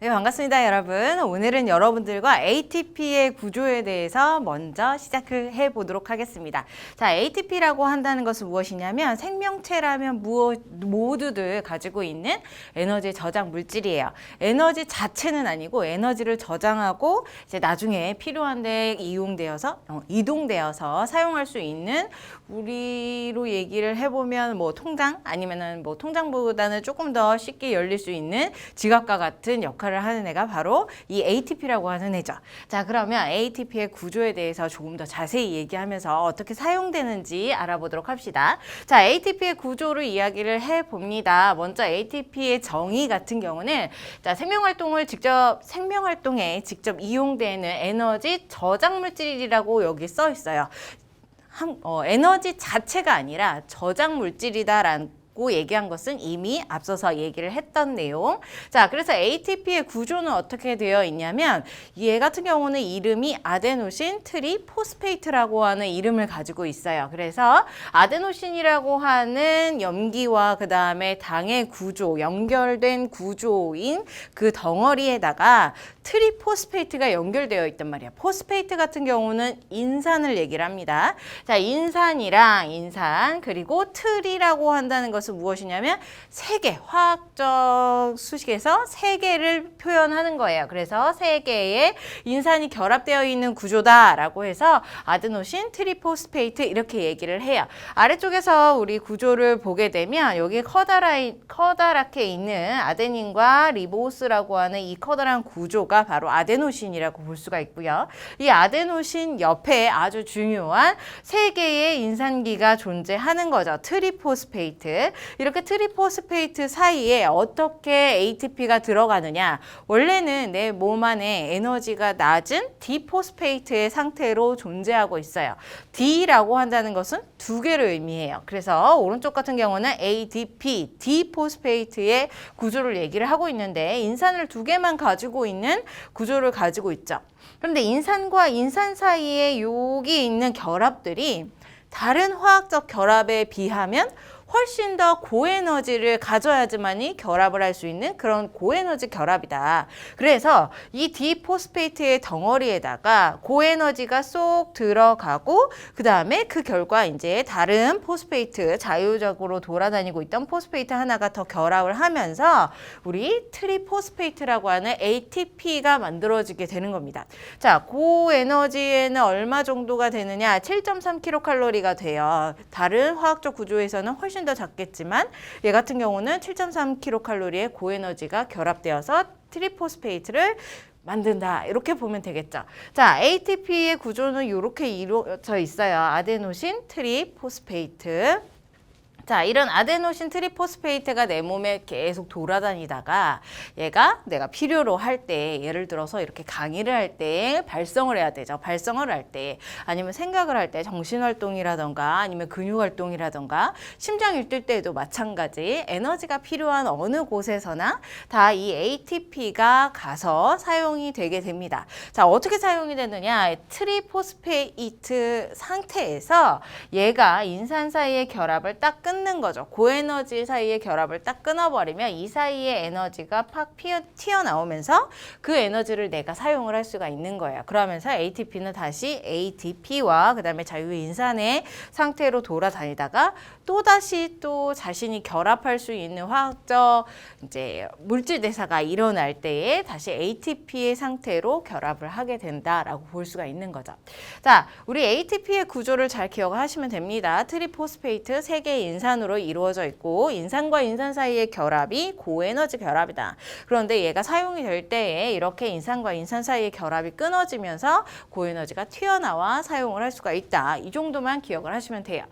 네, 반갑습니다, 여러분. 오늘은 여러분들과 ATP의 구조에 대해서 먼저 시작을 해보도록 하겠습니다. 자, ATP라고 한다는 것은 무엇이냐면 생명체라면 모두들 가지고 있는 에너지 저장 물질이에요. 에너지 자체는 아니고 에너지를 저장하고 이제 나중에 필요한데 이동되어서 사용할 수 있는, 우리로 얘기를 해보면 뭐 통장, 아니면은 뭐 통장보다는 조금 더 쉽게 열릴 수 있는 지갑과 같은 역할을 하는 애가 바로 이 ATP라고 하는 애죠. 자, 그러면 ATP의 구조에 대해서 조금 더 자세히 얘기하면서 어떻게 사용되는지 알아보도록 합시다. 자, ATP의 구조를 이야기를 해봅니다. 먼저 ATP의 정의 같은 경우는, 자, 생명활동에 직접 이용되는 에너지 저장 물질이라고 여기 써 있어요. 에너지 자체가 아니라 저장 물질이다라는 얘기한 것은 이미 앞서서 얘기를 했던 내용. 자, 그래서 ATP의 구조는 어떻게 되어 있냐면, 얘 같은 경우는 이름이 아데노신 트리포스페이트라고 하는 이름을 가지고 있어요. 그래서 아데노신이라고 하는 염기와 그 다음에 당의 구조, 연결된 구조인 그 덩어리에다가 트리포스페이트가 연결되어 있단 말이야. 포스페이트 같은 경우는 인산을 얘기를 합니다. 자, 인산이랑 인산, 그리고 트리라고 한다는 것은 무엇이냐면 세 개, 화학적 수식에서 세 개를 표현하는 거예요. 그래서 세 개의 인산이 결합되어 있는 구조다라고 해서 아데노신 트리포스페이트 이렇게 얘기를 해요. 아래쪽에서 우리 구조를 보게 되면 여기 커다랗게 있는 아데닌과 리보스라고 하는 이 커다란 구조가 바로 아데노신이라고 볼 수가 있고요. 이 아데노신 옆에 아주 중요한 세 개의 인산기가 존재하는 거죠. 트리포스페이트. 이렇게 트리포스페이트 사이에 어떻게 ATP가 들어가느냐. 원래는 내 몸 안에 에너지가 낮은 디포스페이트의 상태로 존재하고 있어요. D라고 한다는 것은 두 개를 의미해요. 그래서 오른쪽 같은 경우는 ADP, 디포스페이트의 구조를 얘기를 하고 있는데, 인산을 두 개만 가지고 있는 구조를 가지고 있죠. 그런데 인산과 인산 사이에 여기 있는 결합들이 다른 화학적 결합에 비하면 훨씬 더 고에너지를 가져야지만이 결합을 할 수 있는 그런 고에너지 결합이다. 그래서 이 디포스페이트의 덩어리에다가 고에너지가 쏙 들어가고, 그 다음에 그 결과 이제 다른 포스페이트, 자유적으로 돌아다니고 있던 포스페이트 하나가 더 결합을 하면서 우리 트리포스페이트라고 하는 ATP가 만들어지게 되는 겁니다. 자, 고에너지에는 얼마 정도가 되느냐? 7.3kcal가 돼요. 다른 화학적 구조에서는 훨씬 더 작겠지만 얘 같은 경우는 7.3kcal의 고에너지가 결합되어서 트리포스페이트를 만든다. 이렇게 보면 되겠죠. 자, ATP의 구조는 이렇게 이루어져 있어요. 아데노신 트리포스페이트. 자, 이런 아데노신 트리포스페이트가 내 몸에 계속 돌아다니다가 얘가 내가 필요로 할 때, 예를 들어서 이렇게 강의를 할 때 발성을 해야 되죠. 발성을 할 때, 아니면 생각을 할 때, 정신활동이라던가 아니면 근육활동이라던가 심장이 뛸 때에도 마찬가지, 에너지가 필요한 어느 곳에서나 다 이 ATP가 가서 사용이 되게 됩니다. 자, 어떻게 사용이 되느냐? 트리포스페이트 상태에서 얘가 인산 사이의 결합을 딱 끊는 거죠. 고에너지 사이의 결합을 딱 끊어버리면 이 사이의 에너지가 팍 튀어나오면서 그 에너지를 내가 사용을 할 수가 있는 거예요. 그러면서 ATP는 다시 ADP와 그 다음에 자유인산의 상태로 돌아다니다가 또다시 또 자신이 결합할 수 있는 화학적 이제 물질 대사가 일어날 때에 다시 ATP의 상태로 결합을 하게 된다라고 볼 수가 있는 거죠. 자, 우리 ATP의 구조를 잘 기억하시면 됩니다. 트리포스페이트 3개의 인산으로 이루어져 있고, 인산과 인산 사이의 결합이 고에너지 결합이다. 그런데 얘가 사용이 될 때에 이렇게 인산과 인산 사이의 결합이 끊어지면서 고에너지가 튀어나와 사용을 할 수가 있다. 이 정도만 기억을 하시면 돼요.